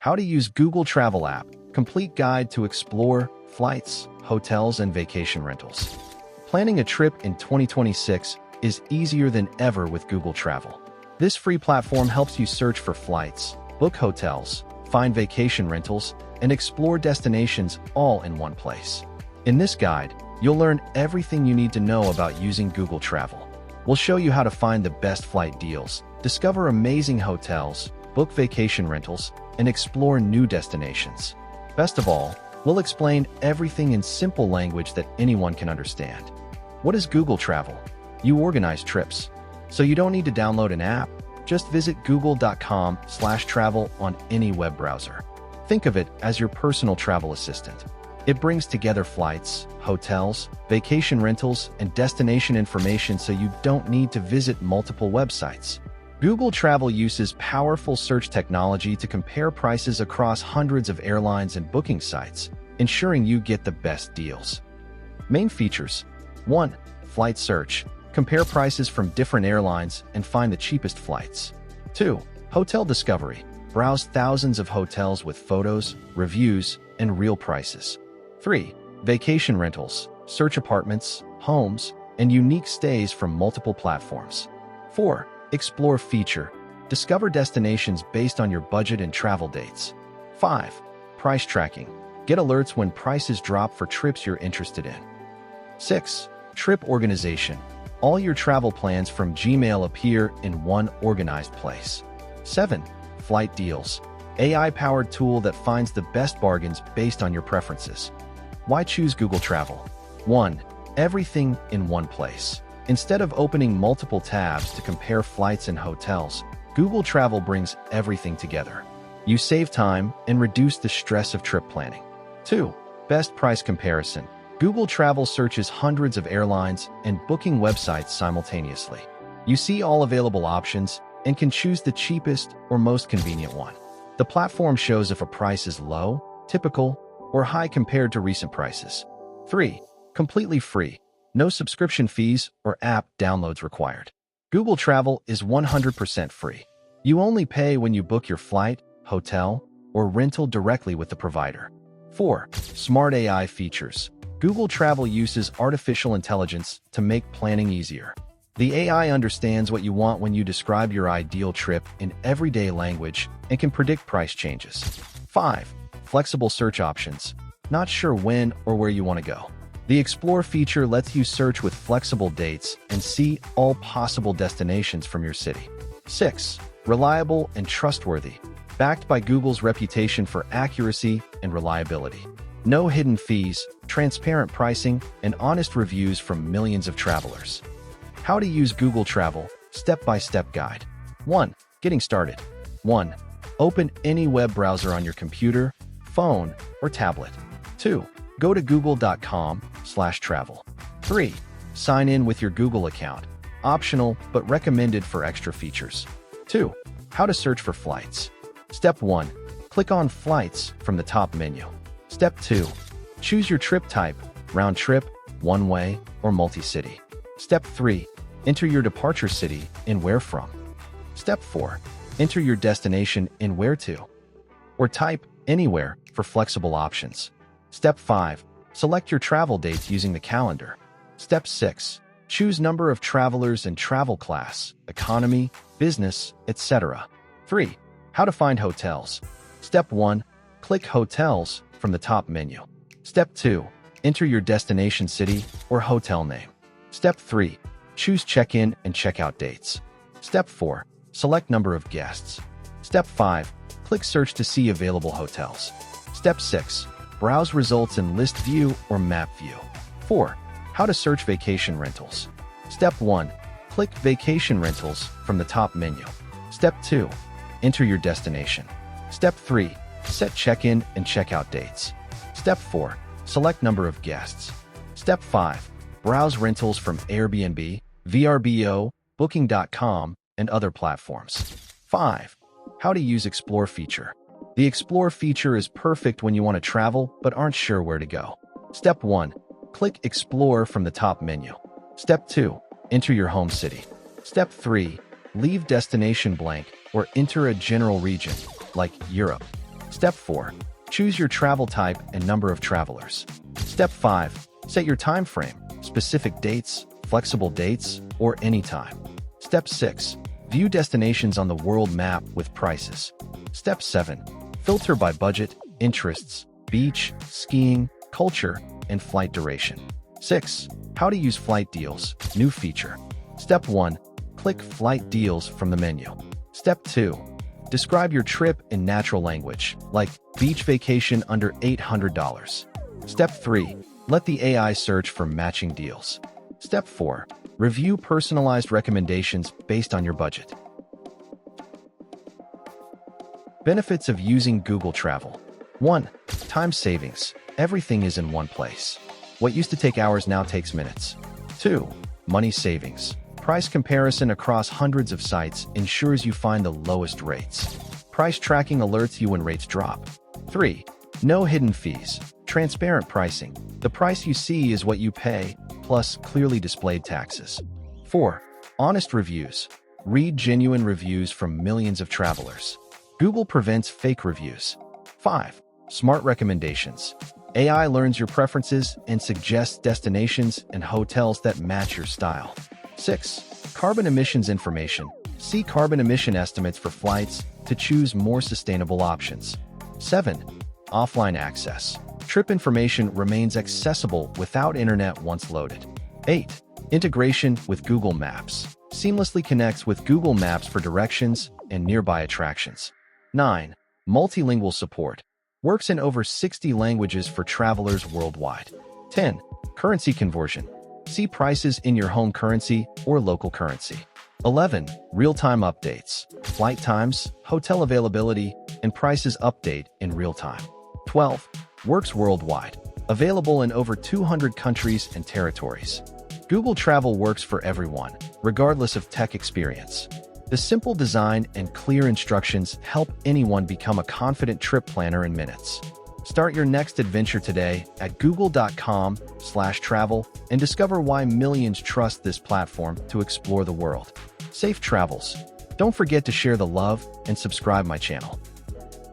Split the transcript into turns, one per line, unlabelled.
How to use Google Travel app. Complete guide to explore flights, hotels, and vacation rentals. Planning a trip in 2026 is easier than ever with Google Travel. This free platform helps you search for flights, book hotels, find vacation rentals, and explore destinations all in one place. In this guide, you'll learn everything you need to know about using Google Travel. We'll show you how to find the best flight deals, discover amazing hotels, book vacation rentals, and explore new destinations. Best of all, we'll explain everything in simple language that anyone can understand. What is Google Travel? You organize trips, so you don't need to download an app. Just visit google.com/travel on any web browser. Think of it as your personal travel assistant. It brings together flights, hotels, vacation rentals, and destination information so you don't need to visit multiple websites. Google Travel uses powerful search technology to compare prices across hundreds of airlines and booking sites, ensuring you get the best deals. Main features: 1. Flight search. Compare prices from different airlines and find the cheapest flights. 2. Hotel discovery. Browse thousands of hotels with photos, reviews, and real prices. 3. Vacation rentals. Search apartments, homes, and unique stays from multiple platforms. 4. Explore feature. Discover destinations based on your budget and travel dates. 5. Price tracking. Get alerts when prices drop for trips you're interested in. 6. Trip organization. All your travel plans from Gmail appear in one organized place. 7. Flight deals. AI-powered tool that finds the best bargains based on your preferences. Why choose Google Travel? 1. Everything in one place. Instead of opening multiple tabs to compare flights and hotels, Google Travel brings everything together. You save time and reduce the stress of trip planning. 2. Best price comparison. Google Travel searches hundreds of airlines and booking websites simultaneously. You see all available options and can choose the cheapest or most convenient one. The platform shows if a price is low, typical, or high compared to recent prices. 3. Completely free. No subscription fees or app downloads required. Google Travel is 100% free. You only pay when you book your flight, hotel, or rental directly with the provider. 4. Smart AI features. Google Travel uses artificial intelligence to make planning easier. The AI understands what you want when you describe your ideal trip in everyday language and can predict price changes. 5. Flexible search options. Not sure when or where you want to go? The Explore feature lets you search with flexible dates and see all possible destinations from your city. 6. Reliable and trustworthy. Backed by Google's reputation for accuracy and reliability. No hidden fees, transparent pricing, and honest reviews from millions of travelers. How to use Google Travel, step-by-step guide. 1. Getting started. 1. Open any web browser on your computer, phone, or tablet. 2. Go to google.com/travel. 3. Sign in with your Google account. Optional, but recommended for extra features. 2. How to search for flights. Step 1. Click on Flights from the top menu. Step 2. Choose your trip type, round trip, one-way, or multi-city. Step 3. Enter your departure city and where from. Step 4. Enter your destination and where to. Or type anywhere for flexible options. Step 5. Select your travel dates using the calendar. Step 6. Choose number of travelers and travel class, economy, business, etc. 3. How to find hotels. Step 1. Click Hotels from the top menu. Step 2. Enter your destination city or hotel name. Step 3. Choose check-in and check-out dates. Step 4. Select number of guests. Step 5. Click Search to see available hotels. Step 6. Browse results in List View or Map View. 4. How to search vacation rentals. Step 1. Click Vacation Rentals from the top menu. Step 2. Enter your destination. Step 3. Set check-in and check-out dates. Step 4. Select number of guests. Step 5. Browse rentals from Airbnb, VRBO, Booking.com, and other platforms. 5. How to use Explore feature. The Explore feature is perfect when you want to travel but aren't sure where to go. Step 1. Click Explore from the top menu. Step 2. Enter your home city. Step 3. Leave destination blank or enter a general region, like Europe. Step 4. Choose your travel type and number of travelers. Step 5. Set your time frame, specific dates, flexible dates, or anytime. Step 6. View destinations on the world map with prices. Step 7. Filter by budget, interests, beach, skiing, culture, and flight duration. 6. How to use flight deals, new feature. Step 1. Click Flight Deals from the menu. Step 2. Describe your trip in natural language, like beach vacation under $800. Step 3. Let the AI search for matching deals. Step 4. Review personalized recommendations based on your budget. Benefits of using Google Travel. 1. Time savings. Everything is in one place. What used to take hours now takes minutes. 2. Money savings. Price comparison across hundreds of sites ensures you find the lowest rates. Price tracking alerts you when rates drop. 3. No hidden fees. Transparent pricing. The price you see is what you pay, plus clearly displayed taxes. 4. Honest reviews. Read genuine reviews from millions of travelers. Google prevents fake reviews. 5. Smart recommendations. AI learns your preferences and suggests destinations and hotels that match your style. 6. Carbon emissions information. See carbon emission estimates for flights to choose more sustainable options. 7. Offline access. Trip information remains accessible without internet once loaded. 8. Integration with Google Maps. Seamlessly connects with Google Maps for directions and nearby attractions. 9. Multilingual support. Works in over 60 languages for travelers worldwide. 10. Currency conversion. See prices in your home currency or local currency. 11. Real-time updates. Flight times, hotel availability, and prices update in real time. 12. Works worldwide. Available in over 200 countries and territories. Google Travel works for everyone, regardless of tech experience. The simple design and clear instructions help anyone become a confident trip planner in minutes. Start your next adventure today at google.com/travel and discover why millions trust this platform to explore the world. Safe travels. Don't forget to share the love and subscribe my channel.